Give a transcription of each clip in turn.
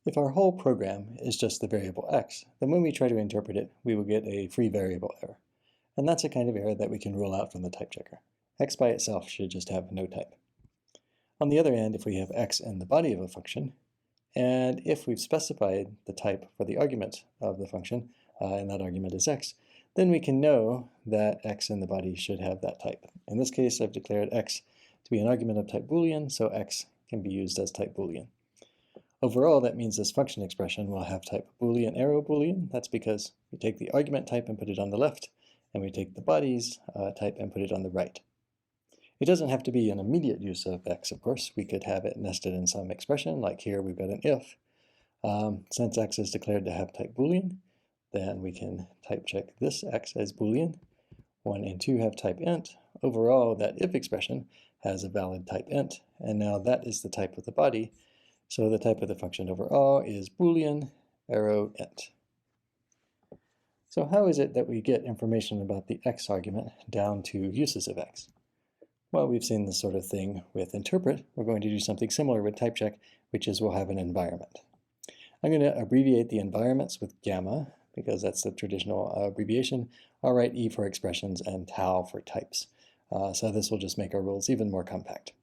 If our whole program is just the variable x, then when we try to interpret it, we will get a free variable error. And that's a kind of error that we can rule out from the type checker. X by itself should just have no type. On the other hand, if we have x in the body of a function, and if we've specified the type for the argument of the function, and that argument is x, then we can know that x in the body should have that type. In this case, I've declared x to be an argument of type Boolean, so x can be used as type Boolean. Overall, that means this function expression will have type Boolean arrow Boolean. That's because we take the argument type and put it on the left, and we take the body's type and put it on the right. It doesn't have to be an immediate use of x, of course. We could have it nested in some expression, like here we've got an if. Since x is declared to have type Boolean, then we can type check this x as Boolean. 1 and 2 have type int. Overall, that if expression has a valid type int, and now that is the type of the body. So the type of the function overall is Boolean arrow int. So how is it that we get information about the x argument down to uses of x? Well, we've seen this sort of thing with interpret. We're going to do something similar with type check, which is we'll have an environment. I'm going to abbreviate the environments with gamma, because that's the traditional abbreviation. I'll write E for expressions and tau for types. So this will just make our rules even more compact.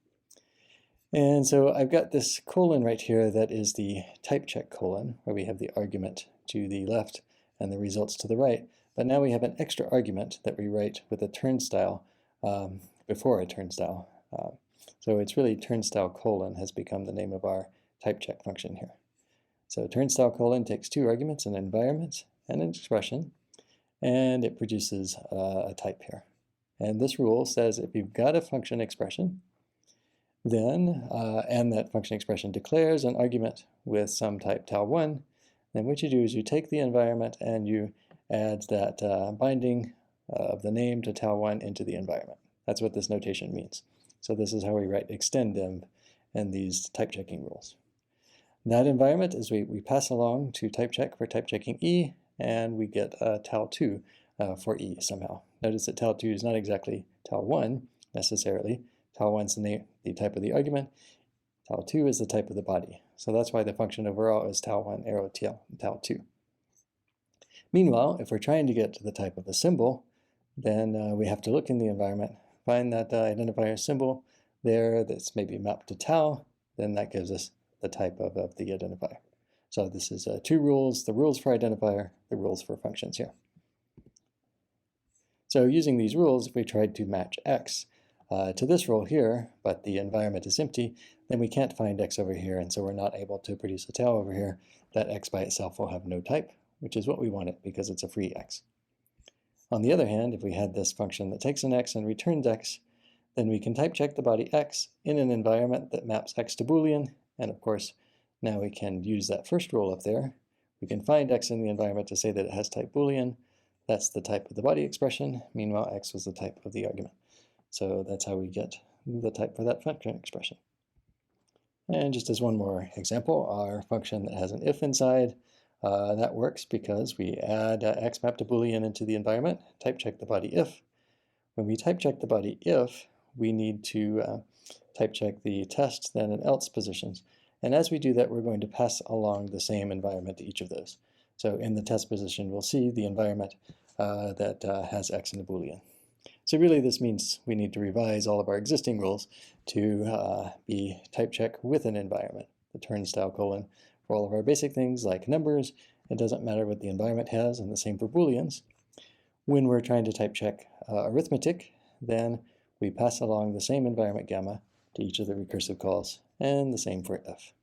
And so I've got this colon right here that is the type check colon, where we have the argument to the left and the results to the right. But now we have an extra argument that we write with a turnstile before a turnstile. So it's really turnstile colon has become the name of our type check function here. So turnstile colon takes two arguments, an environment and an expression, and it produces a type here. And this rule says if you've got a function expression, then, and that function expression declares an argument with some type tau1, then what you do is you take the environment and you add that binding of the name to tau1 into the environment. That's what this notation means. So this is how we write extend div and these type checking rules. That environment is we pass along to type check for type checking E, and we get tau2 for E somehow. Notice that tau2 is not exactly tau1 necessarily. Tau1 is the type of the argument. Tau2 is the type of the body. So that's why the function overall is tau1 arrow tau2. Meanwhile, if we're trying to get to the type of the symbol, then we have to look in the environment, find that identifier symbol there that's maybe mapped to tau, then that gives us the type of the identifier. So this is two rules, the rules for identifier, the rules for functions here. So using these rules, if we tried to match x to this rule here, but the environment is empty, then we can't find x over here, and so we're not able to produce a tau over here. That x by itself will have no type, which is what we wanted because it's a free x. On the other hand, if we had this function that takes an x and returns x, then we can type check the body x in an environment that maps x to Boolean, and of course, now we can use that first rule up there. We can find x in the environment to say that it has type Boolean. That's the type of the body expression. Meanwhile, x was the type of the argument. So that's how we get the type for that function expression. And just as one more example, our function that has an if inside, that works because we add x mapped to Boolean into the environment, type check the body if. When we type check the body if, we need to type check the test, then and else positions. And as we do that, we're going to pass along the same environment to each of those. So in the test position, we'll see the environment that has x in the Boolean. So really this means we need to revise all of our existing rules to be type check with an environment, the turnstile colon, for all of our basic things like numbers. It doesn't matter what the environment has, and the same for Booleans. When we're trying to type check arithmetic, then we pass along the same environment gamma to each of the recursive calls, and the same for if.